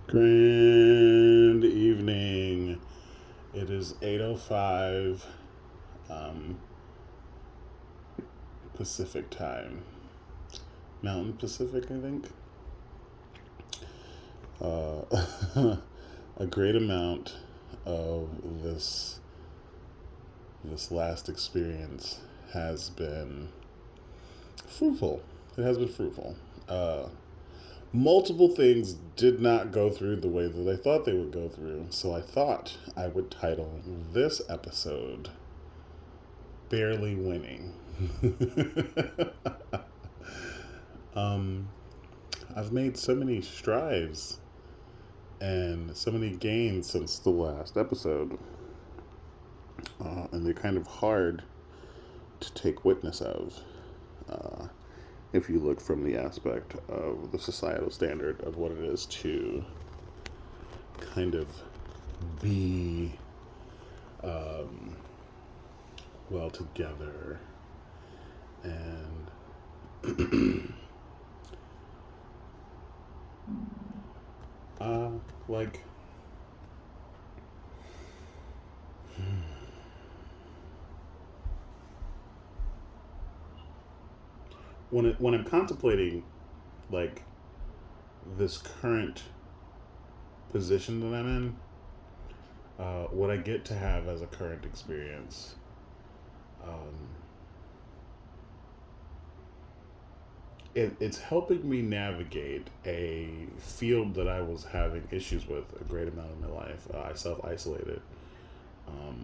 Grand evening. It is 8:05 um, Pacific time. Mountain Pacific, I think. A great amount of this last experience has been fruitful. It has been fruitful. Uh, Multiple things did not go through the way that I thought they would go through, so I thought I would title this episode Barely Winning. um, I've made so many strides and so many gains since the last episode, and they're kind of hard to take witness of. Uh, if you look from the aspect of the societal standard of what it is to kind of be well together and uh, like when I'm contemplating like this current position that I'm in, what I get to have as a current experience, um, it's helping me navigate a field that I was having issues with a great amount of my life. I self isolated.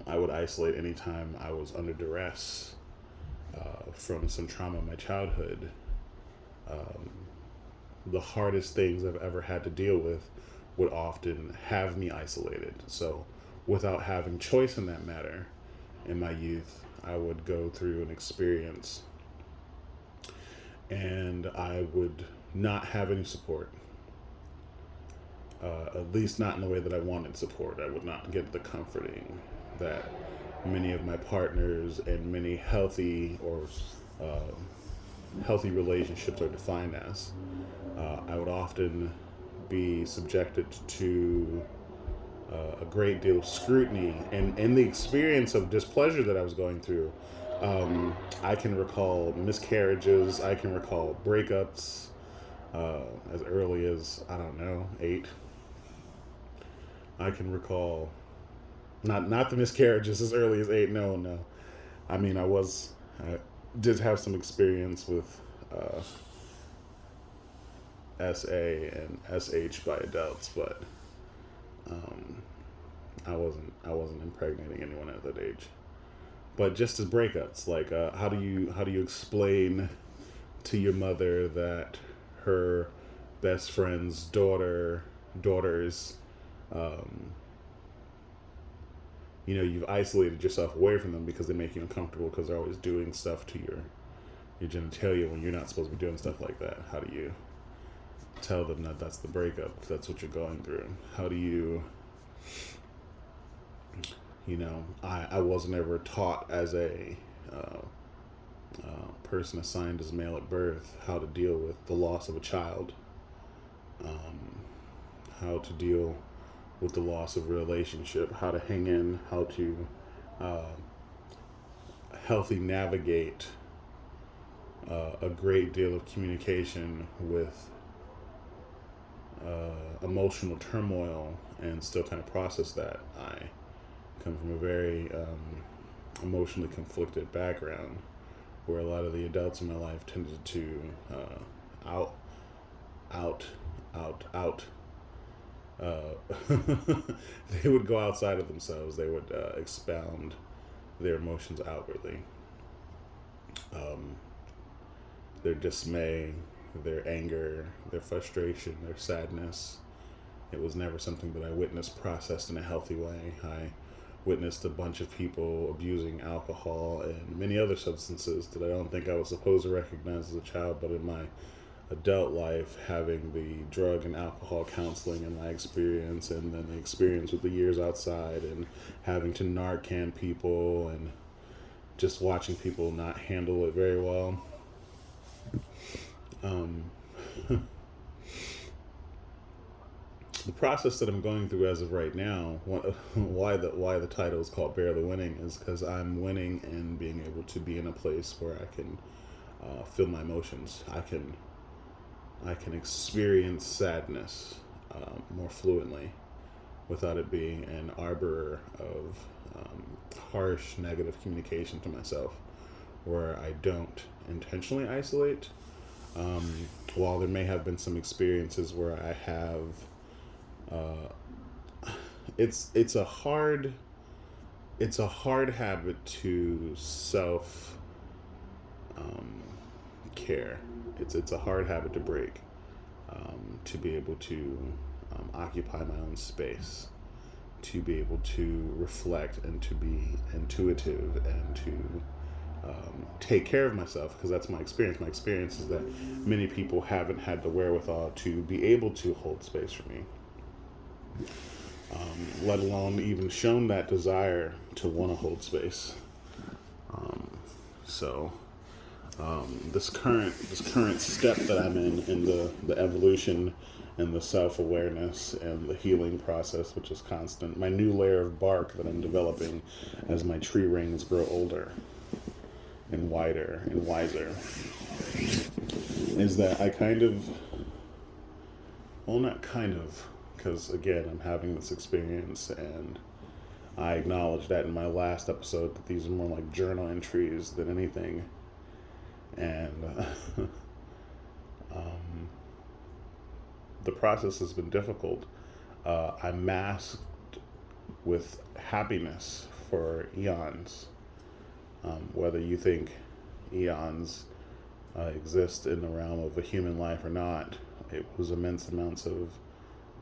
I would isolate anytime I was under duress from some trauma in my childhood. Um, the hardest things I've ever had to deal with would often have me isolated. So, without having choice in that matter, in my youth, I would go through an experience and I would not have any support. At least not in the way that I wanted support. I would not get the comforting that many of my partners and many uh, healthy relationships are defined as. I would often be subjected to a great deal of scrutiny, and in the experience of displeasure that I was going through, I can recall miscarriages. I can recall breakups as early as, I don't know, 8. I can recall not the miscarriages as early as 8. No, no. I mean, I did have some experience with uh, SA and SH by adults, but um, I wasn't impregnating anyone at that age. But just as breakups, like how do you explain to your mother that her best friend's daughters, um, you've isolated yourself away from them because they make you uncomfortable because they're always doing stuff to your genitalia when you're not supposed to be doing stuff like that. How do you tell them that that's the breakup? If that's what you're going through. How do you, I wasn't ever taught as a person assigned as male at birth how to deal with the loss of a child, um, how to deal with the loss of a relationship, how to hang in, how to uh, healthy navigate a great deal of communication with emotional turmoil and still kind of process that. I come from a very emotionally conflicted background where a lot of the adults in my life tended to out, out, out. They would go outside of themselves. They would expound their emotions outwardly. Um, their dismay, their anger, their frustration, their sadness. It was never something that I witnessed processed in a healthy way. I witnessed a bunch of people abusing alcohol and many other substances that I don't think I was supposed to recognize as a child, but in my adult life, having the drug and alcohol counseling in my experience, and then the experience with the years outside, and having to Narcan people, and just watching people not handle it very well. Um, the process that I'm going through as of right now, why the title is called Barely Winning is because I'm winning and being able to be in a place where I can feel my emotions. I can experience sadness more fluently without it being an arbor of harsh negative communication to myself, where I don't intentionally isolate. While there may have been some experiences where I have, it's a hard habit to self care. It's a hard habit to break. To be able to occupy my own space, to be able to reflect and to be intuitive and to take care of myself, because that's my experience. My experience is that many people haven't had the wherewithal to be able to hold space for me, let alone even shown that desire to want to hold space. So this current step that I'm in the evolution and the self-awareness and the healing process, which is constant, my new layer of bark that I'm developing as my tree rings grow older and wider and wiser, is that I not kind of, because again, I'm having this experience, and I acknowledged that in my last episode that these are more like journal entries than anything. And the process has been difficult. I'm masked with happiness for eons. Whether you think eons exist in the realm of a human life or not, it was immense amounts of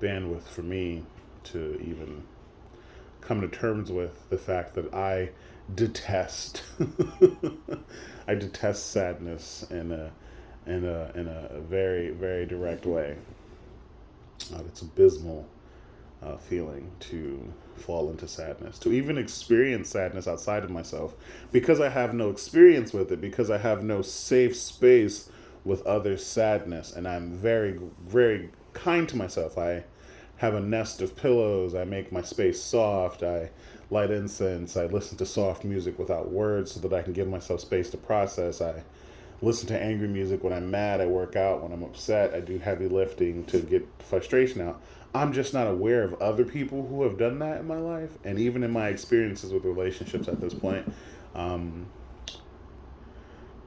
bandwidth for me to even come to terms with the fact that I detest I detest sadness in a very, very direct way. It's abysmal feeling to fall into sadness, to even experience sadness outside of myself, because I have no experience with it, because I have no safe space with other sadness, and I'm very, very kind to myself. I have a nest of pillows. I make my space soft. I light incense. I listen to soft music without words so that I can give myself space to process. I listen to angry music when I'm mad. I work out when I'm upset. I do heavy lifting to get frustration out. I'm just not aware of other people who have done that in my life, and even in my experiences with relationships at this point.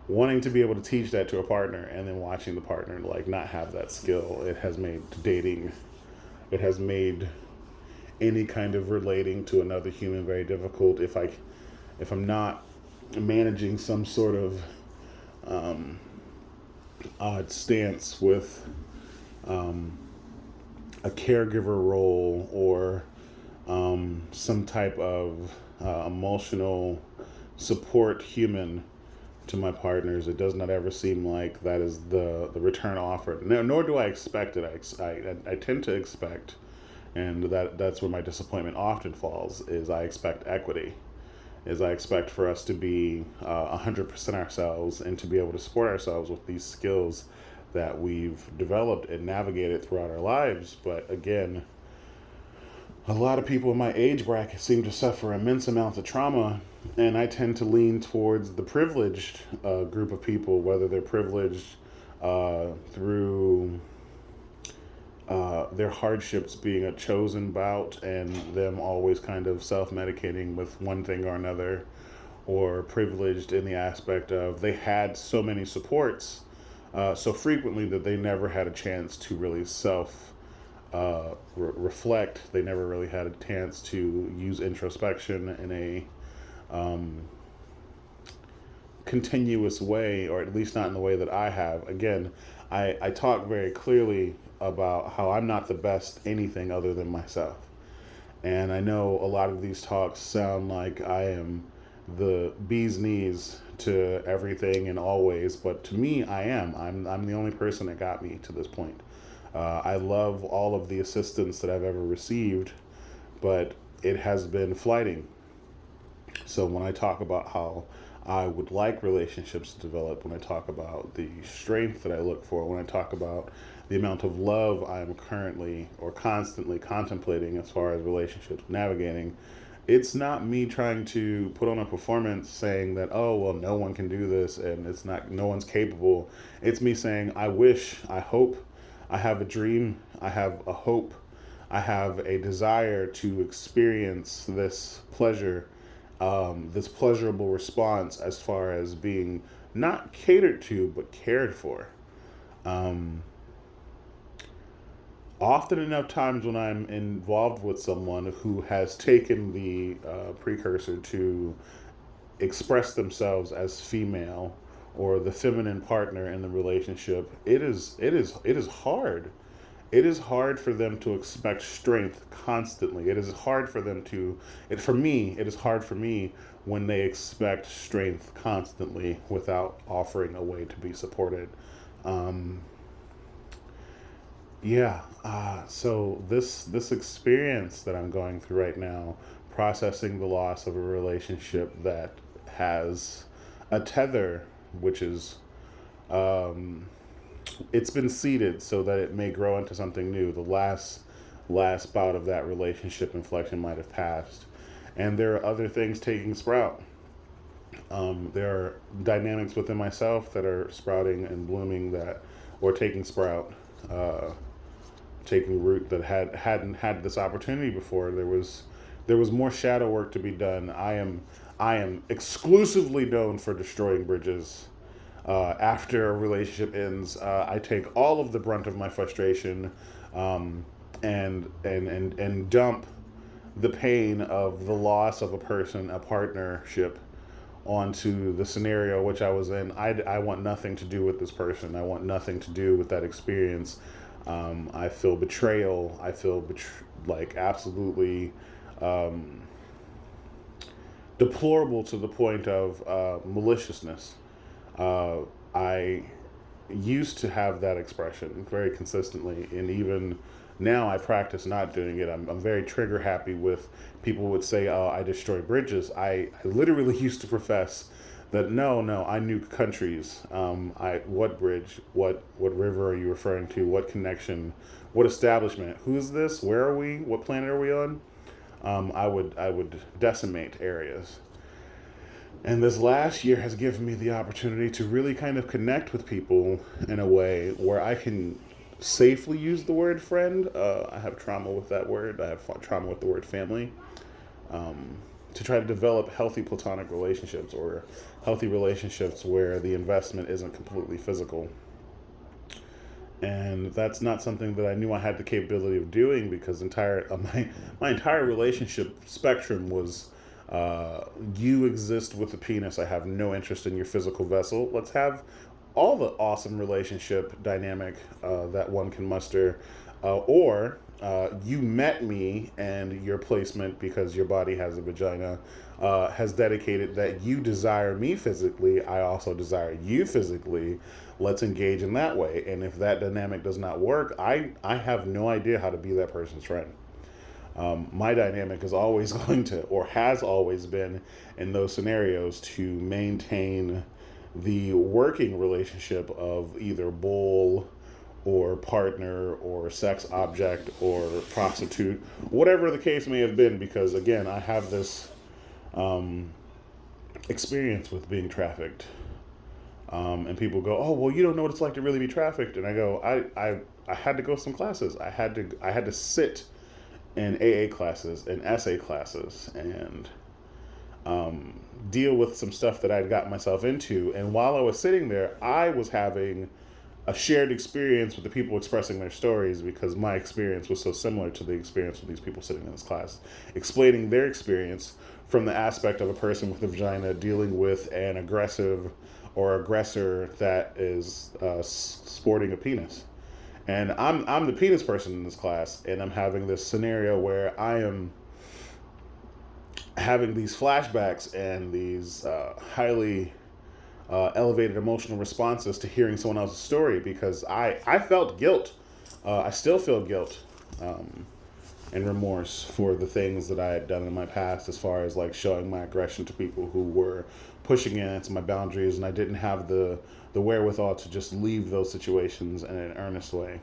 Wanting to be able to teach that to a partner and then watching the partner like not have that skill, it has made dating, it has made any kind of relating to another human very difficult. If I'm not managing some sort of odd stance with a caregiver role, or some type of emotional support human to my partners, it does not ever seem like that is the return offered. Nor do I expect it. I tend to expect, and that's where my disappointment often falls, is I expect equity. Is I expect for us to be 100% ourselves and to be able to support ourselves with these skills that we've developed and navigated throughout our lives. But again, a lot of people in my age bracket seem to suffer immense amounts of trauma, and I tend to lean towards the privileged group of people, whether they're privileged through their hardships being a chosen bout and them always kind of self-medicating with one thing or another, or privileged in the aspect of they had so many supports so frequently that they never had a chance to really reflect. They never really had a chance to use introspection in a continuous way, or at least not in the way that I have. Again, I talk very clearly about how I'm not the best anything other than myself. And I know a lot of these talks sound like I am the bee's knees to everything and always, but to me, I am. I'm the only person that got me to this point. I love all of the assistance that I've ever received, but it has been flighting. So when I talk about how I would like relationships to develop, when I talk about the strength that I look for, when I talk about the amount of love I'm currently or constantly contemplating as far as relationships navigating, it's not me trying to put on a performance saying that, oh, well, no one can do this and it's not, no one's capable. It's me saying, I wish, I hope, I have a dream, I have a hope, I have a desire to experience this pleasure, this pleasurable response as far as being not catered to, but cared for. Um, Often enough times when I'm involved with someone who has taken the precursor to express themselves as female or the feminine partner in the relationship, it is hard. It is hard for them to expect strength constantly. It is hard for them to for me, it is hard for me when they expect strength constantly without offering a way to be supported. Um, yeah. So this experience that I'm going through right now, processing the loss of a relationship that has a tether, which is um, it's been seeded so that it may grow into something new. The last bout of that relationship inflection might have passed, and there are other things taking sprout. There are dynamics within myself that are sprouting and blooming that, or taking sprout. Taking root that hadn't had this opportunity before. There was more shadow work to be done. I am exclusively known for destroying bridges. After a relationship ends, I take all of the brunt of my frustration, um, and dump the pain of the loss of a person, a partnership, onto the scenario which I was in. I want nothing to do with this person. I want nothing to do with that experience. I feel betrayal. I feel like absolutely um, deplorable to the point of maliciousness. Uh, I used to have that expression very consistently, and even now I practice not doing it. I'm very trigger happy with people would say, "Oh, I destroy bridges." I literally used to profess that no, I knew countries. What bridge? What river are you referring to? What connection? What establishment? Who's this? Where are we? What planet are we on? I would decimate areas. And this last year has given me the opportunity to really kind of connect with people in a way where I can safely use the word friend. I have trauma with that word. I have trauma with the word family. Um, to try to develop healthy platonic relationships or healthy relationships where the investment isn't completely physical. And that's not something that I knew I had the capability of doing because my entire relationship spectrum was you exist with the penis. I have no interest in your physical vessel. Let's have all the awesome relationship dynamic that one can muster, or you met me and your placement because your body has a vagina has dedicated that you desire me physically. I also desire you physically. Let's engage in that way. And if that dynamic does not work, I have no idea how to be that person's friend. My dynamic is always going to, or has always been, in those scenarios, to maintain the working relationship of either bull or partner or sex object or prostitute, whatever the case may have been, because again, I have this um, experience with being trafficked. And people go, "Oh, well, you don't know what it's like to really be trafficked." And I go, I had to go some classes. I had to sit in AA classes and essay classes and um, deal with some stuff that I'd gotten myself into. And while I was sitting there, I was having a shared experience with the people expressing their stories because my experience was so similar to the experience of these people sitting in this class, explaining their experience from the aspect of a person with a vagina dealing with an aggressive or aggressor that is sporting a penis. And I'm the penis person in this class, and I'm having this scenario where I am having these flashbacks and these highly elevated emotional responses to hearing someone else's story because I felt guilt. I still feel guilt um, and remorse for the things that I had done in my past as far as like showing my aggression to people who were pushing against my boundaries, and I didn't have the wherewithal to just leave those situations in an earnest way.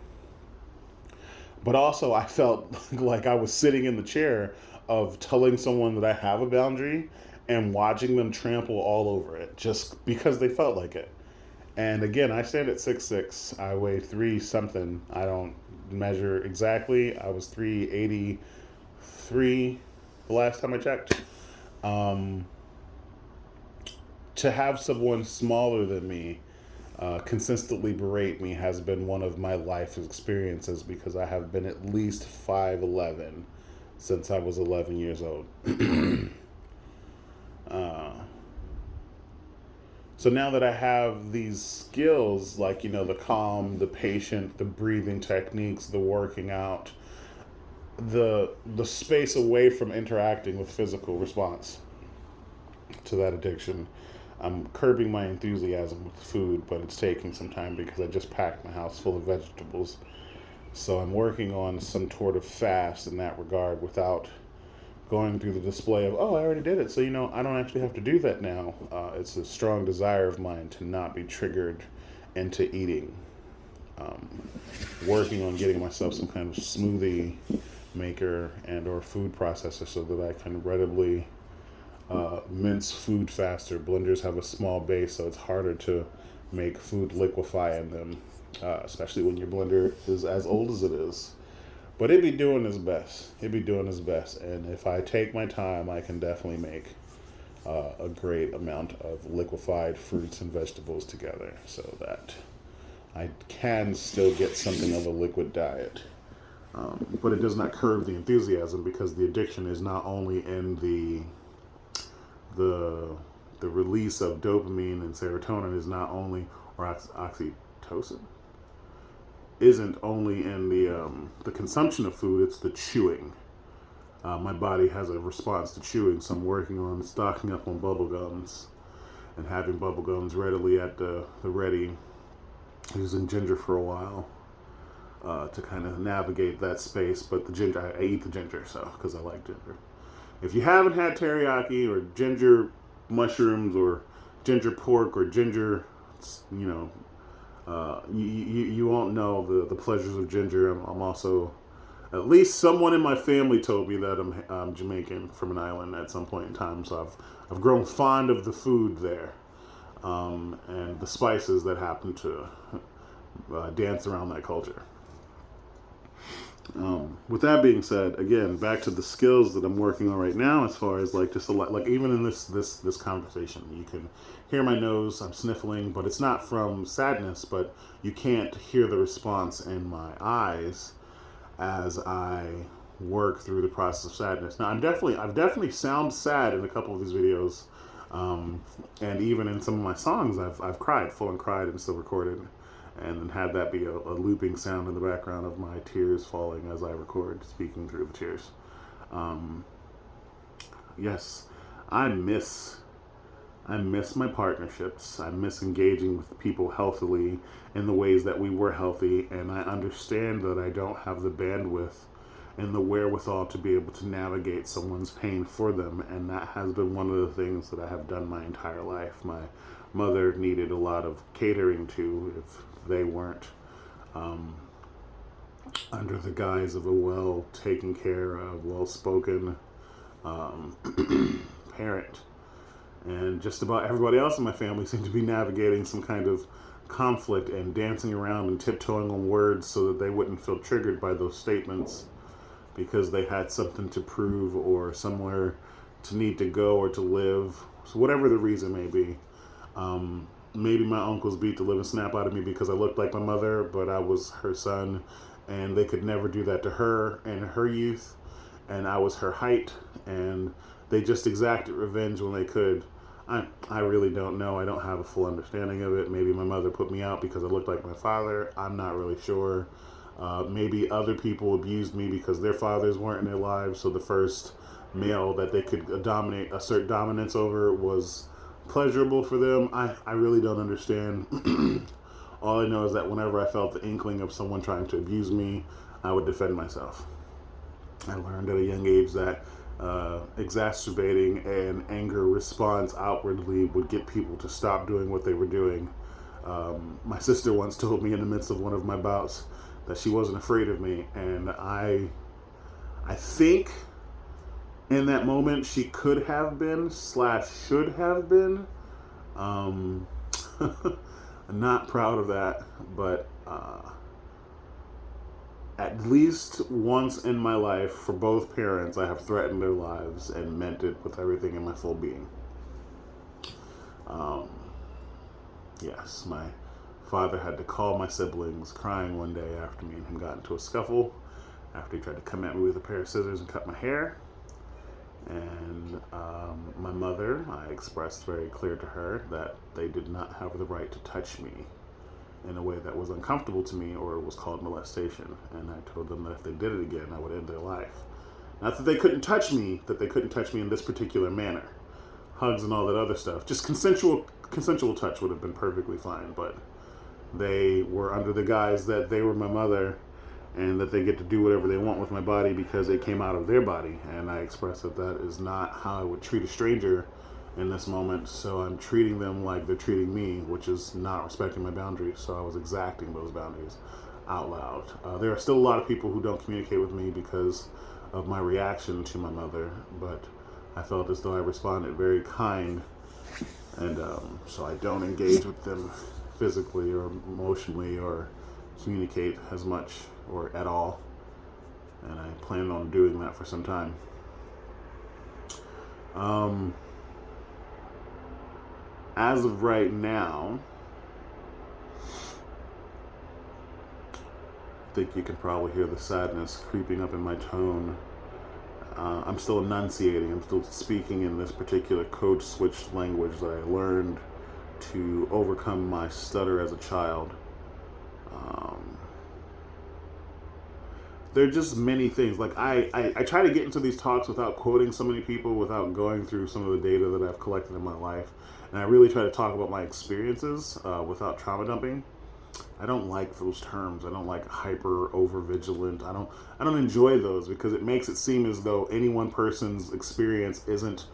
But also, I felt like I was sitting in the chair of telling someone that I have a boundary and watching them trample all over it just because they felt like it. And again, I stand at 6'6". I weigh 3 something. I don't measure exactly. I was 383 the last time I checked. Um, to have someone smaller than me consistently berate me has been one of my life experiences, because I have been at least 5'11" since I was 11 years old. uh, so now that I have these skills, like, the calm, the patient, the breathing techniques, the working out, the space away from interacting with physical response to that addiction, I'm curbing my enthusiasm with food, but it's taking some time because I just packed my house full of vegetables. So I'm working on some sort of fast in that regard without going through the display of, oh, I already did it, so, I don't actually have to do that now. It's a strong desire of mine to not be triggered into eating. Working on getting myself some kind of smoothie maker and or food processor so that I can readily mince food faster. Blenders have a small base, so it's harder to make food liquefy in them, especially when your blender is as old as it is. But it'd be doing its best. And if I take my time, I can definitely make a great amount of liquefied fruits and vegetables together so that I can still get something of a liquid diet. But it does not curb the enthusiasm, because the addiction is not only in the release of dopamine and serotonin is not only, or oxytocin, isn't only in the consumption of food, it's the chewing. My body has a response to chewing, so I'm working on stocking up on bubble gums and having bubble gums readily at the ready, using ginger for a while to kind of navigate that space. But the ginger, I eat the ginger, so because I like ginger. If you haven't had teriyaki or ginger mushrooms or ginger pork or ginger, you won't know the pleasures of ginger. I'm also, at least someone in my family told me that I'm Jamaican from an island at some point in time. So I've grown fond of the food there, and the spices that happen to dance around that culture. With that being said, again, back to the skills that I'm working on right now, as far as like just like even in this conversation, you can hear my nose, I'm sniffling, but it's not from sadness, but you can't hear the response in my eyes as I work through the process of sadness. Now I've definitely sound sad in a couple of these videos, and even in some of my songs, I've cried, full and cried, and still recorded. And had that be a looping sound in the background of my tears falling as I record, speaking through the tears. Yes, I miss my partnerships. I miss engaging with people healthily in the ways that we were healthy, and I understand that I don't have the bandwidth and the wherewithal to be able to navigate someone's pain for them, and that has been one of the things that I have done my entire life. My mother needed a lot of catering to if they weren't under the guise of a well taken care of, well spoken parent. And just about everybody else in my family seemed to be navigating some kind of conflict and dancing around and tiptoeing on words so that they wouldn't feel triggered by those statements, because they had something to prove or somewhere to need to go or to live. So whatever the reason may be. Maybe my uncles beat the living snap out of me because I looked like my mother, but I was her son, and they could never do that to her in her youth, and I was her height, and they just exacted revenge when they could. I really don't know. I don't have a full understanding of it. Maybe my mother put me out because I looked like my father. I'm not really sure. Maybe other people abused me because their fathers weren't in their lives, so the first male that they could assert dominance over was pleasurable for them. I really don't understand. All I know is that whenever I felt the inkling of someone trying to abuse me, I would defend myself. I learned at a young age that exacerbating an anger response outwardly would get people to stop doing what they were doing. My sister once told me in the midst of one of my bouts that she wasn't afraid of me, and I think in that moment she could have been slash should have been. I'm not proud of that, but at least once in my life, for both parents, I have threatened their lives and meant it with everything in my full being. Um, yes, my father had to call my siblings crying one day after me and him got into a scuffle after he tried to come at me with a pair of scissors and cut my hair. And my mother, I expressed very clear to her that they did not have the right to touch me in a way that was uncomfortable to me, or it was called molestation. And I told them that if they did it again, I would end their life. Not that they couldn't touch me, that they couldn't touch me in this particular manner. Hugs and all that other stuff. Just consensual touch would have been perfectly fine, but they were under the guise that they were my mother and that they get to do whatever they want with my body because it came out of their body. And I expressed that that is not how I would treat a stranger in this moment, so I'm treating them like they're treating me, which is not respecting my boundaries. So I was exacting those boundaries out loud. There are still a lot of people who don't communicate with me because of my reaction to my mother, but I felt as though I responded very kind, and so I don't engage with them physically or emotionally or communicate as much or at all, and I plan on doing that for some time. As of right now, I think you can probably hear the sadness creeping up in my tone. I'm still enunciating. I'm still speaking in this particular code switched language that I learned to overcome my stutter as a child. There are just many things. Like I try to get into these talks without quoting so many people, without going through some of the data that I've collected in my life. And I really try to talk about my experiences without trauma dumping. I don't like those terms. I don't like hyper, over vigilant. I don't enjoy those because it makes it seem as though any one person's experience isn't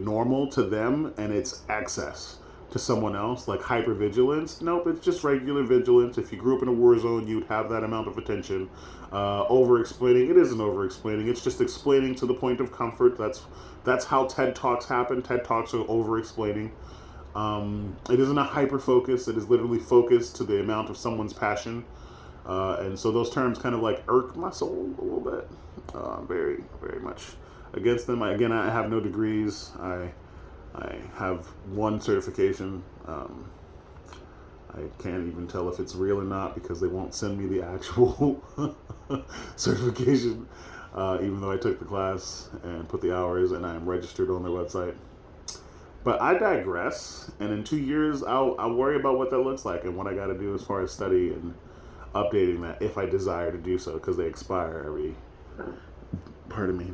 normal to them and it's excess to someone else. Like hyper vigilance. Nope, it's just regular vigilance. If you grew up in a war zone, you'd have that amount of attention. Over explaining, it isn't over explaining. It's just explaining to the point of comfort. That's how TED Talks happen. TED Talks are over explaining. It isn't a hyper focus. It is literally focused to the amount of someone's passion. And so those terms kind of like irk my soul a little bit. Very, very much against them. I have no degrees. I have one certification. I can't even tell if it's real or not because they won't send me the actual certification, even though I took the class and put the hours and I am registered on their website. But I digress, and in 2 years, I'll worry about what that looks like and what I got to do as far as study and updating that if I desire to do so, because they expire every,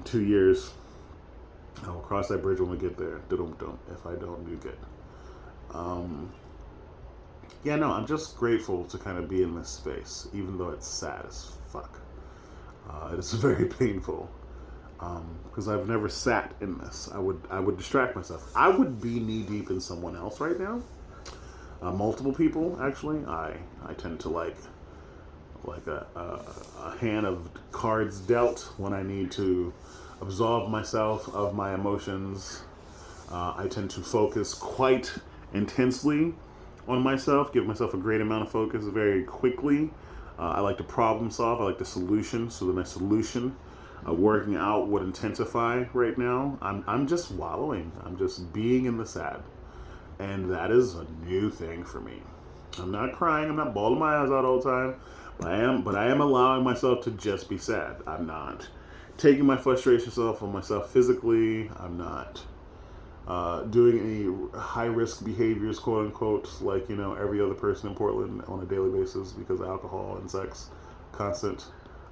2 years. I will cross that bridge when we get there. If I don't do good. Yeah, no, I'm just grateful to kind of be in this space, even though it's sad as fuck. It is very painful. Because I've never sat in this. I would distract myself. I would be knee deep in someone else right now. Multiple people, actually. I tend to like a hand of cards dealt when I need to absolve myself of my emotions. I tend to focus quite intensely on myself, give myself a great amount of focus very quickly. I like to problem solve. I like the solution. So then my solution, working out would intensify right now. I'm just wallowing. I'm just being in the sad. And that is a new thing for me. I'm not crying. I'm not bawling my eyes out all the time. But I am allowing myself to just be sad. I'm not taking my frustrations off on myself physically. I'm not doing any high-risk behaviors, quote-unquote, like, every other person in Portland on a daily basis because of alcohol and sex, constant.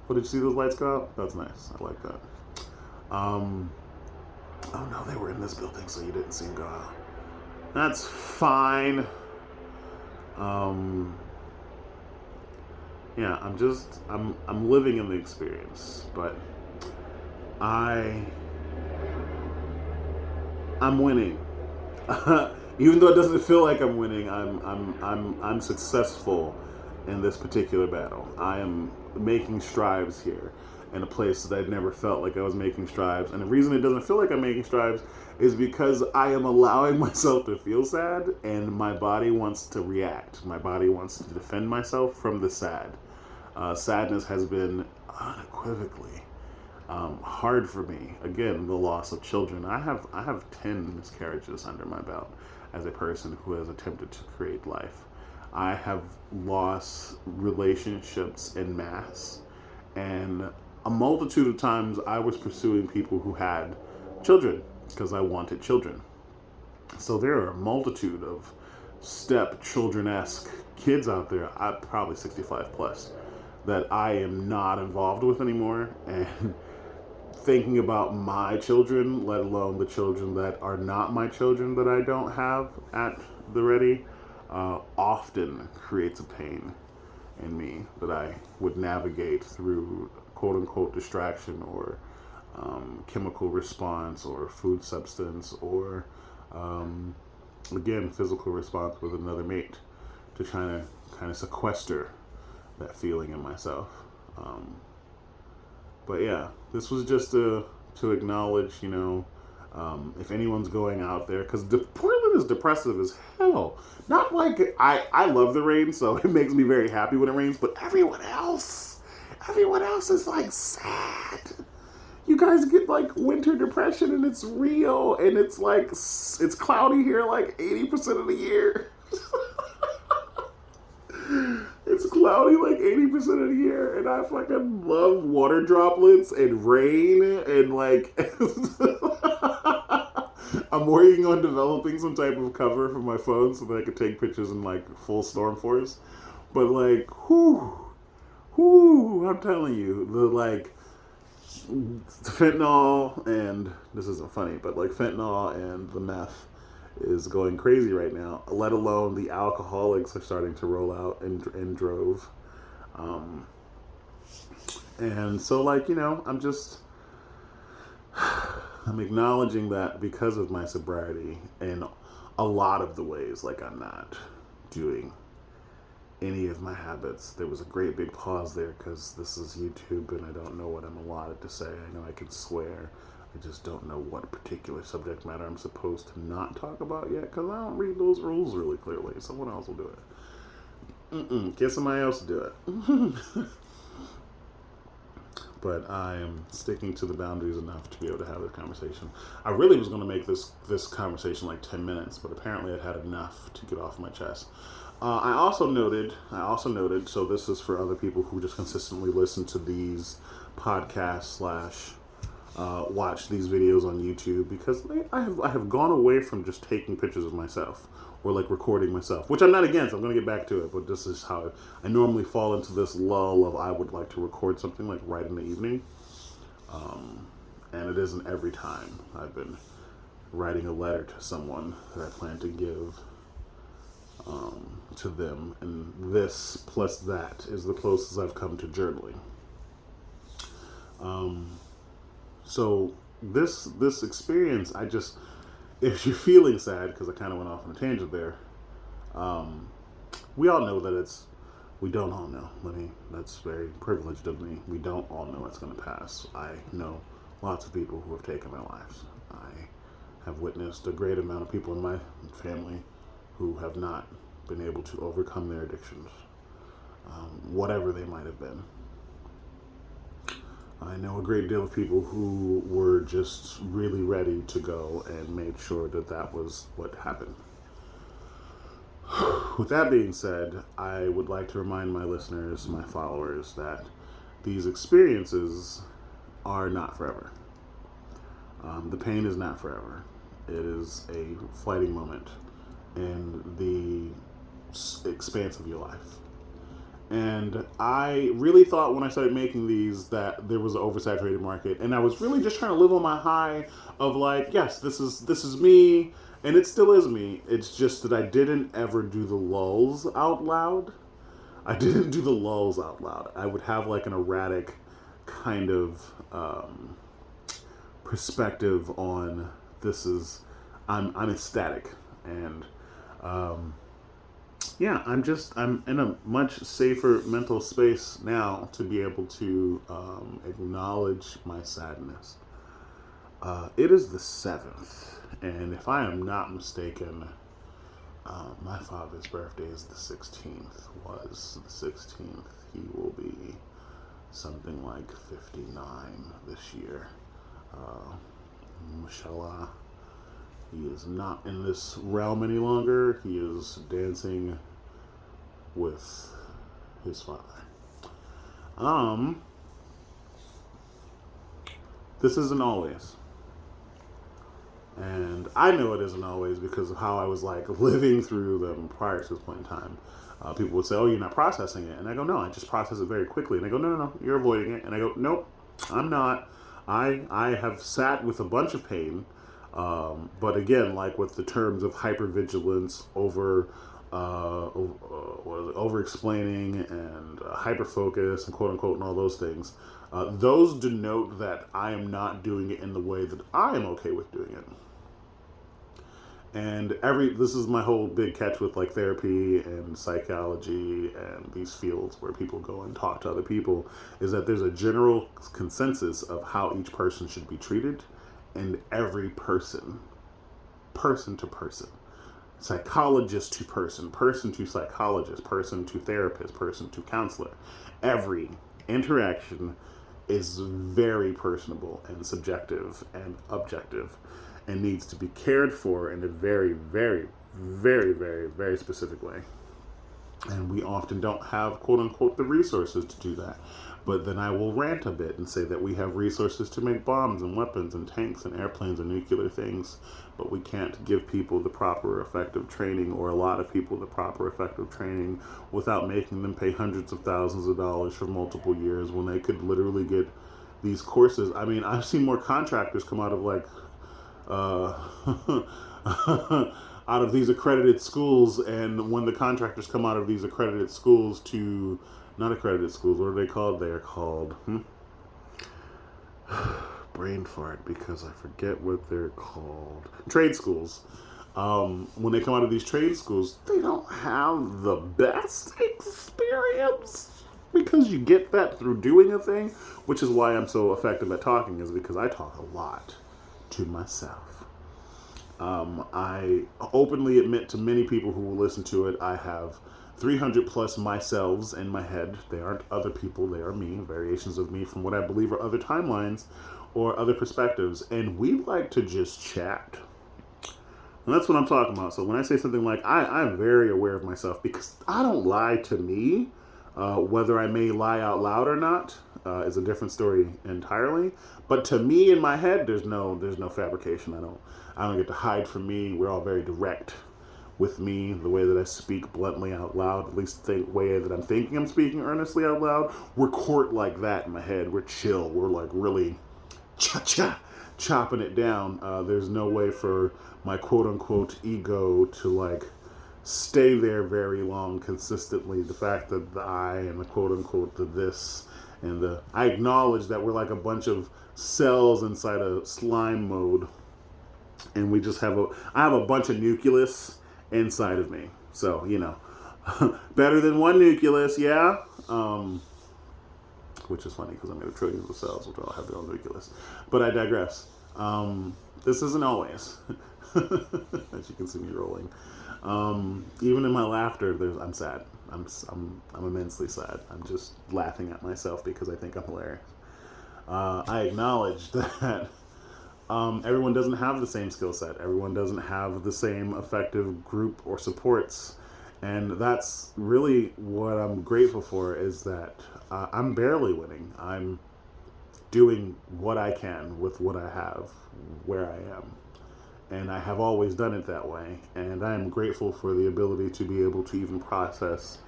Oh, did you see those lights go out? That's nice. I like that. Oh, no, they were in this building, so you didn't see them go out. That's fine. Yeah, I'm living in the experience, but I I'm winning. Even though it doesn't feel like I'm winning, I'm successful in this particular battle. I am making strides here in a place that I'd never felt like I was making strides. And the reason it doesn't feel like I'm making strides is because I am allowing myself to feel sad, and my body wants to react. My body wants to defend myself from the sad. Sadness has been unequivocally hard for me. Again, the loss of children. I have 10 miscarriages under my belt as a person who has attempted to create life. I have lost relationships en masse, and a multitude of times I was pursuing people who had children because I wanted children. So there are a multitude of step-children-esque kids out there, probably 65 plus, that I am not involved with anymore. And thinking about my children, let alone the children that are not my children that I don't have at the ready, often creates a pain in me that I would navigate through quote unquote distraction or chemical response or food substance or again physical response with another mate to try to kind of sequester that feeling in myself. But yeah, this was just to acknowledge, if anyone's going out there, because Portland is depressive as hell. Not like I love the rain, so it makes me very happy when it rains. But everyone else is like sad. You guys get like winter depression, and it's real, and it's like it's cloudy here like 80% of the year. It's cloudy like 80% of the year, and I fucking love water droplets and rain, and like I'm working on developing some type of cover for my phone so that I could take pictures in like full storm force. But like, I'm telling you, the like fentanyl, and this isn't funny, but like fentanyl and the meth is going crazy right now, let alone the alcoholics are starting to roll out in drove. And so like, I'm acknowledging that because of my sobriety in a lot of the ways, like I'm not doing any of my habits. There was a great big pause there because this is YouTube and I don't know what I'm allotted to say. I know I can swear. I just don't know what particular subject matter I'm supposed to not talk about yet because I don't read those rules really clearly. Someone else will do it. Get somebody else to do it. But I am sticking to the boundaries enough to be able to have this conversation. I really was going to make this conversation like 10 minutes, but apparently I had enough to get off my chest. I also noted, so this is for other people who just consistently listen to these podcasts / watch these videos on YouTube, because I have gone away from just taking pictures of myself or like recording myself, which I'm not against. I'm going to get back to it, but this is how I normally fall into this lull of I would like to record something like right in the evening. And it isn't every time. I've been writing a letter to someone that I plan to give to them, and this plus that is the closest I've come to journaling. So this experience, if you're feeling sad, because I kind of went off on a tangent there, we all know that we don't all know. That's very privileged of me. We don't all know it's going to pass. I know lots of people who have taken their lives. I have witnessed a great amount of people in my family who have not been able to overcome their addictions, whatever they might have been. I know a great deal of people who were just really ready to go and made sure that was what happened. With that being said, I would like to remind my listeners, my followers, that these experiences are not forever. The pain is not forever. It is a fleeting moment in the expanse of your life. And I really thought when I started making these that there was an oversaturated market, and I was really just trying to live on my high of like, yes, this is me, and it still is me. It's just that I didn't ever do the lulls out loud. I would have like an erratic kind of perspective on this is I'm ecstatic, and yeah, I'm in a much safer mental space now to be able to acknowledge my sadness. It is the 7th, and if I am not mistaken, my father's birthday is the 16th. Was the 16th? He will be something like 59 this year. Uh, Mashallah. He is not in this realm any longer. He is dancing with his father. Um, this isn't always. And I know it isn't always because of how I was like living through them prior to this point in time. People would say, "Oh, you're not processing it," and I go, "No, I just process it very quickly." And I go, "No, no, no, you're avoiding it." And I go, "Nope, I'm not. I have sat with a bunch of pain, but again, like with the terms of hypervigilance, over explaining and hyper focus and quote unquote and all those things. Those denote that I am not doing it in the way that I am okay with doing it. And this is my whole big catch with like therapy and psychology and these fields where people go and talk to other people is that there's a general consensus of how each person should be treated, and every person to person, psychologist to person to psychologist, person to therapist, person to counselor, every interaction is very personable and subjective and objective and needs to be cared for in a very, very, very, very, very specific way. And we often don't have, quote unquote, the resources to do that. But then I will rant a bit and say that we have resources to make bombs and weapons and tanks and airplanes and nuclear things, but we can't give people the proper effective training, or a lot of people the proper effective training, without making them pay hundreds of thousands of dollars for multiple years when they could literally get these courses. I mean, I've seen more contractors come out of like uh, out of these accredited schools, and when the contractors come out of these accredited schools to not accredited schools, what are they called? They are called brain fart because I forget what they're called. Trade schools. When they come out of these trade schools, they don't have the best experience because you get that through doing a thing, which is why I'm so effective at talking, is because I talk a lot to myself. I openly admit to many people who will listen to it, I have 300 plus myselves in my head. They aren't other people, they are me, variations of me from what I believe are other timelines or other perspectives. And we like to just chat. And that's what I'm talking about. So when I say something like, I'm very aware of myself because I don't lie to me. Whether I may lie out loud or not is a different story entirely. But to me in my head, there's no fabrication. I don't get to hide from me. We're all very direct with me, the way that I speak bluntly out loud, at least the way that I'm thinking I'm speaking earnestly out loud. We're court like that in my head. We're chill. We're like really chopping it down. There's no way for my quote unquote ego to like stay there very long consistently. The fact that the I and the quote unquote the this and the I acknowledge that we're like a bunch of cells inside a slime mode, and we just have I have a bunch of nucleus inside of me. So, better than one nucleus, yeah? Which is funny because I'm going to trillions of cells, which all have their own nucleus. But I digress. This isn't always. As you can see me rolling. Even in my laughter, I'm sad. I'm immensely sad. I'm just laughing at myself because I think I'm hilarious. I acknowledge that everyone doesn't have the same skill set. Everyone doesn't have the same effective group or supports. And that's really what I'm grateful for, is that I'm barely winning. I'm doing what I can with what I have, where I am. And I have always done it that way. And I am grateful for the ability to be able to even process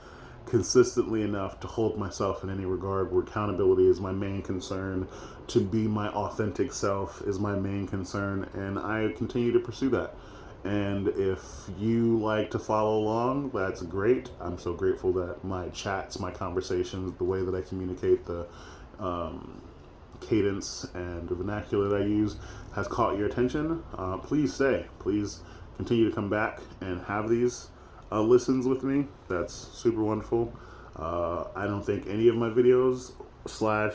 consistently enough to hold myself in any regard where accountability is my main concern, to be my authentic self is my main concern, and I continue to pursue that. And if you like to follow along, that's great. I'm so grateful that my chats, my conversations, the way that I communicate, cadence and vernacular that I use has caught your attention, please stay. Please continue to come back and have these listens with me. That's super wonderful. I don't think any of my videos slash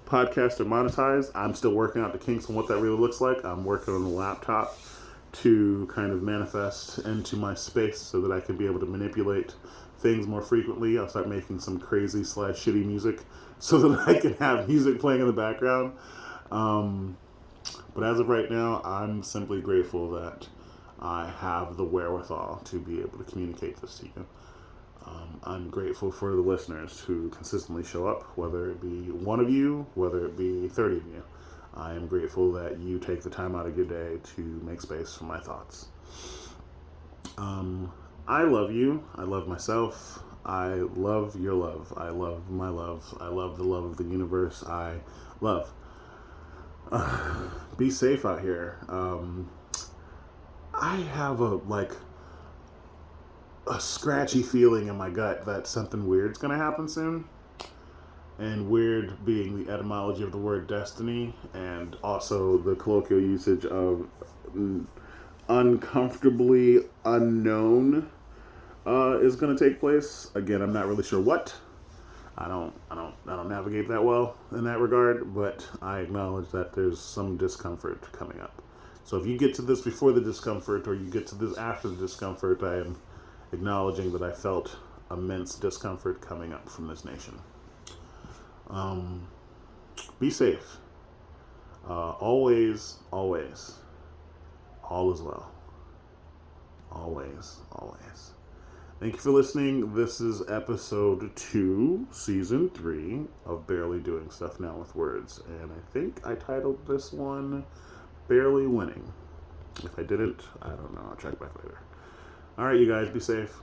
podcast are monetized. I'm still working out the kinks on what that really looks like. I'm working on the laptop to kind of manifest into my space so that I can be able to manipulate things more frequently. I'll start making some crazy slash shitty music so that I can have music playing in the background. But as of right now, I'm simply grateful that I have the wherewithal to be able to communicate this to you. I'm grateful for the listeners who consistently show up, whether it be one of you, whether it be 30 of you. I am grateful that you take the time out of your day to make space for my thoughts. I love you. I love myself. I love your love. I love my love. I love the love of the universe. I love. Be safe out here. I have a scratchy feeling in my gut that something weird's gonna happen soon. And weird being the etymology of the word destiny, and also the colloquial usage of uncomfortably unknown is going to take place. Again, I'm not really sure what. I don't navigate that well in that regard, but I acknowledge that there's some discomfort coming up. So if you get to this before the discomfort, or you get to this after the discomfort, I am acknowledging that I felt immense discomfort coming up from this nation. Be safe. Always, all is well. Always. Thank you for listening. This is episode 2, season 3 of Barely Doing Stuff Now with Words. And I think I titled this one Barely Winning. If I didn't, I don't know. I'll check back later. All right, you guys, be safe.